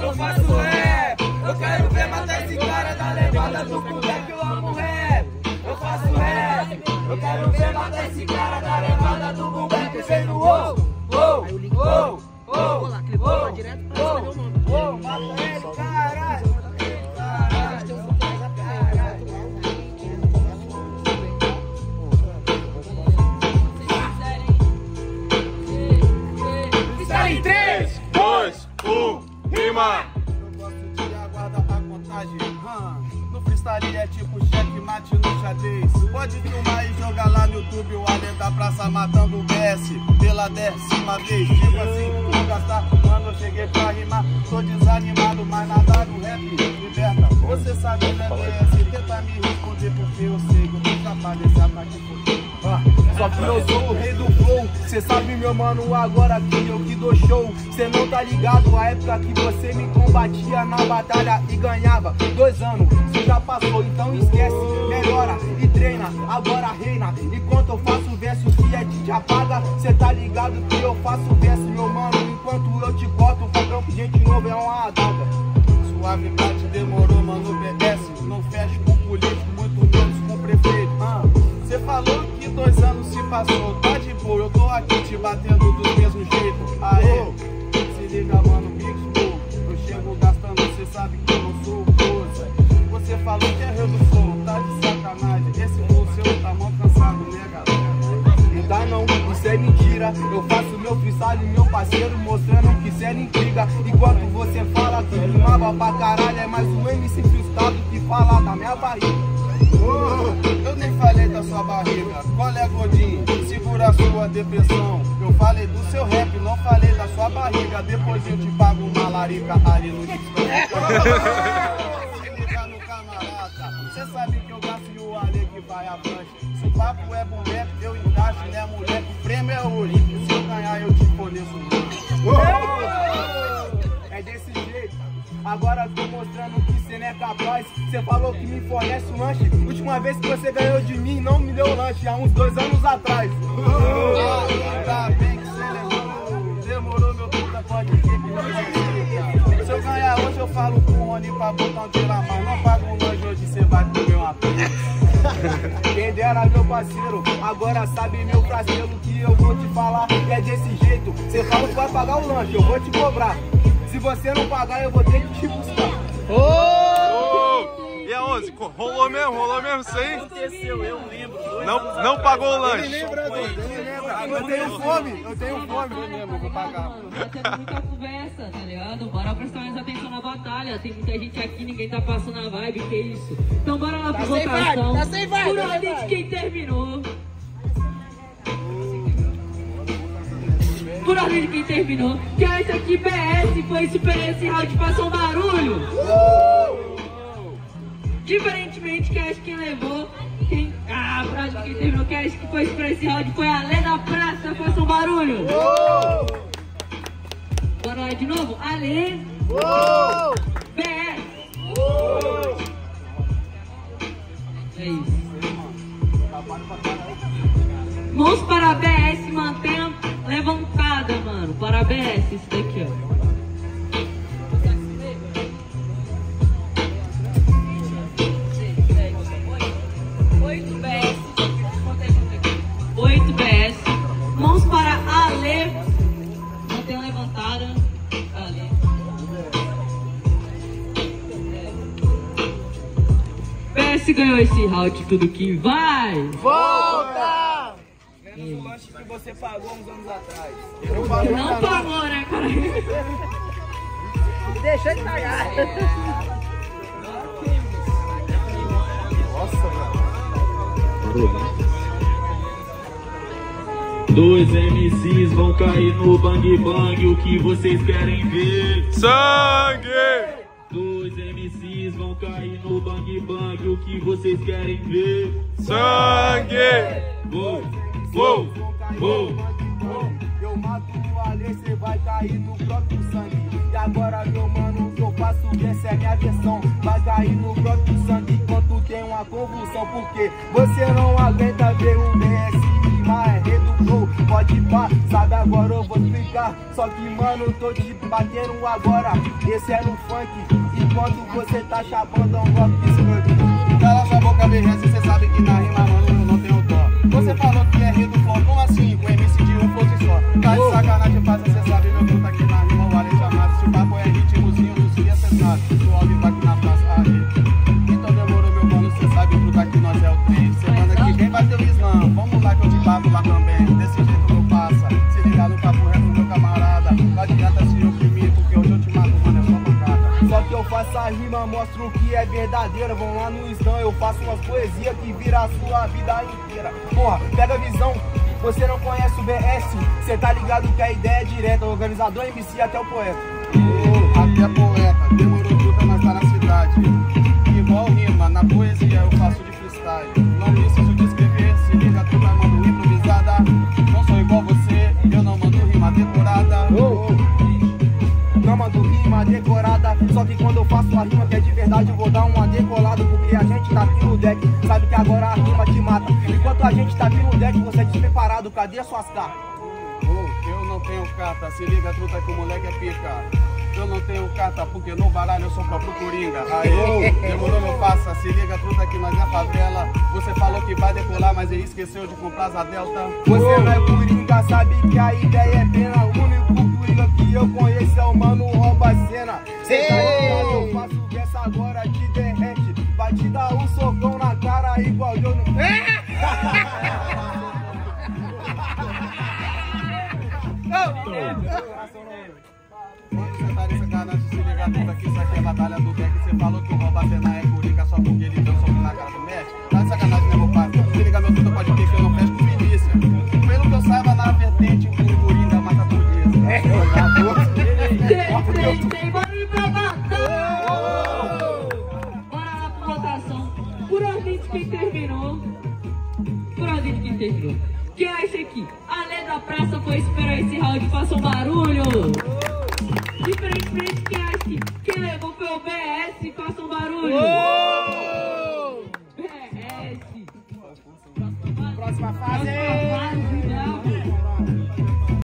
eu faço rap. Eu quero ver matar esse cara da levada do moleque, eu amo rap. Eu faço rap. Eu quero ver matar esse cara da levada do moleque, vem no mata ele, caralho. Está em 3, 2, 1, rima! Eu gosto de aguardar a contagem. No freestyle é tipo checkmate no xadrez. Pode filmar e jogar lá no YouTube o Alê da praça matando o BS pela 10ª vez. Tipo assim, vou gastar, mano, eu cheguei pra rimar. Tô desanimado, mas nada no rap liberta. Você sabe, né, BS? Tenta me responder porque eu sei que eu tô capaz desse ataque foder. Só que eu sou o rei do flow. Cê sabe, meu mano, agora que eu que dou show. Cê não tá ligado a época que você me combatia na batalha e ganhava. 2 anos, cê já passou, então esquece. Melhora e treina, agora reina. Enquanto eu faço verso que é de apaga, cê tá ligado que eu faço verso, meu mano. Enquanto eu te corto, facão que gente novo é uma adaga. Suavidade demorou, mano, BS. Não fecho com político, muito menos com prefeito. Cê falou que 2 anos se passou, tá de boa, eu tô aqui te batendo do mesmo jeito. Aê, se liga, mano, Big Flow. Eu chego gastando, cê sabe que eu não sou coisa. Você falou que é redução, tá de sacanagem. Esse flow seu tá mó cansado, né, galera? Não dá não, isso é mentira. Eu faço meu freestyle, meu parceiro, mostrando que cê é intriga. Enquanto você fala que rimava pra caralho, é mais um MC frustrado que fala da minha barriga. Eu nem falei da sua barriga, qual é, gordinho? Segura a sua depressão. Eu falei do seu rap, não falei da sua barriga. Depois eu te pago uma larica ali no disco. Se liga no camarada, cê sabe que eu gasto e o Ale que vai avante. Se o papo é boneco, eu encaixo, né, moleque? O prêmio é hoje, se eu ganhar eu te forneço. É desse jeito. Agora tô mostrando que cê não é capaz. Cê falou que me fornece um lanche. Última vez que você ganhou de mim, não me deu lanche, há uns 2 anos atrás. Tá bem que cê lembrou. Demorou, meu puta, pode ser que não existe. Se eu ganhar hoje, eu falo com o Rony pra botar um tela, mas não pago um lanche hoje, cê vai comer uma pizza. Quem dera, meu parceiro, agora sabe meu parceiro que eu vou te falar. E é desse jeito, cê fala que vai pagar o lanche, eu vou te cobrar. Se você não pagar, eu vou ter que te buscar. E a 11, rolou mesmo isso aí? Aconteceu, eu lembro. Não pagou o lanche. Ele lembra. Eu tenho fome, eu mesmo, eu vou pagar. Tá tendo muita conversa, tá ligado? Bora prestar mais atenção na batalha. Tem muita gente aqui, ninguém tá passando a vibe, que isso. Então bora lá pra votação. Tá sem vibe, Por ordem de quem terminou. Por ordem de quem terminou. Que é esse aqui, BS, foi super esse round, passou um barulho. Diferentemente, que acho que levou. Por ordem de quem terminou, que acho que foi super esse round, foi a Alê da praça, faça um barulho. Bora lá de novo. Alê. BS. É isso. Mãos para a BS, mantenha levantada, mano. Para a BS, isso daqui, ó. Oito BS. Mãos para a Ale. Mantenha levantada. Ale. BS ganhou esse round, tudo que vai. Volta! Menos o lanche que você pagou uns anos atrás. Não pagou, né, cara? Deixa de pagar. Nossa, velho. 2 MCs vão cair no bang bang, o que vocês querem ver? Sangue! 2 MCs vão cair no bang bang, o que vocês querem ver? Sangue! Vou. Eu mato o Alê, cê vai cair no próprio sangue. E agora, meu mano, o que eu faço, essa é minha versão. Vai cair no próprio sangue enquanto tem uma convulsão. Porque você não aguenta ver o BS rimar, é rei do flow. pode pá, sabe agora eu vou explicar. Só que mano, eu tô te batendo agora. Esse é no funk, enquanto você tá chapando um golpe de skunk. Cala sua boca, berreza, cê sabe que na rima, mano, eu não tenho dó. Você falou que é rei do flow, como assim? Com MC de um flow só. Tá de sacanagem, faz, cê sabe, meu truta aqui na rima, o Alê chamado. Se o papo é ritmozinho do Cia, cê sabe. Tô ao vivo aqui na praça, aí. Então demorou, meu mano, cê sabe, o truta aqui nós é o trem. Semana que vem vai ter o Islã, vamos lá que eu te bato lá também. Desse jeito não passa, se ligar no papo reto, meu camarada. Não adianta se oprimir, porque hoje eu te mato, mano, é só mancada. Só que eu faço a rima, mostro o que é verdadeiro. Vão lá no Islã, eu faço umas poesias que vira a sua vida inteira. Porra, pega a visão. Você não conhece o BS, cê tá ligado que a ideia é direta. Organizador, MC até o poeta. Até poeta, demorou tudo, mas tá na cidade. Igual rima, na poesia eu faço de freestyle. Não preciso de escrever, se liga, tu vai mando improvisada. Não sou igual você, eu não mando rima decorada. Não mando rima decorada, só que quando eu faço uma rima que é de verdade eu vou dar uma decolada. Porque a gente tá aqui no deck, sabe que agora a rima te mata. Enquanto a gente tá aqui no deck, você é despreparado, cadê suas cartas? Eu não tenho carta, se liga, truta que o moleque é pica. Eu não tenho carta porque no baralho eu sou próprio Coringa. Aê, demorou, meu passa, se liga, truta que nós é favela. Você falou que vai decolar, mas ele esqueceu de comprar as Delta. Você não é Coringa, sabe que a ideia é pena. O único Coringa que eu conheço é o mano rouba a cena. Cê tá ligado, eu faço dessa agora te derrete. Vai te dar um socão na cara igual eu no... Você tá de sacanagem, se liga, tudo aqui, isso aqui é batalha do deck. Você falou que o rouba a cena é Coringa só porque ele deu soco na cara do mestre. Tá de sacanagem, né, meu pai? Se liga, meu tudo pode ter que eu não fecho com milícia. Pelo que eu saiba, na vertente, o Coringa mata por isso. Tem, bora ir pra batalha! Bora lá pra votação. Por ordem de quem terminou. Por ordem de quem terminou. Quem é esse aqui? Além da praça foi esperar esse round, faça um barulho! De frente, quem é esse? Quem levou foi o BS, faça um barulho! BS! Próxima fase!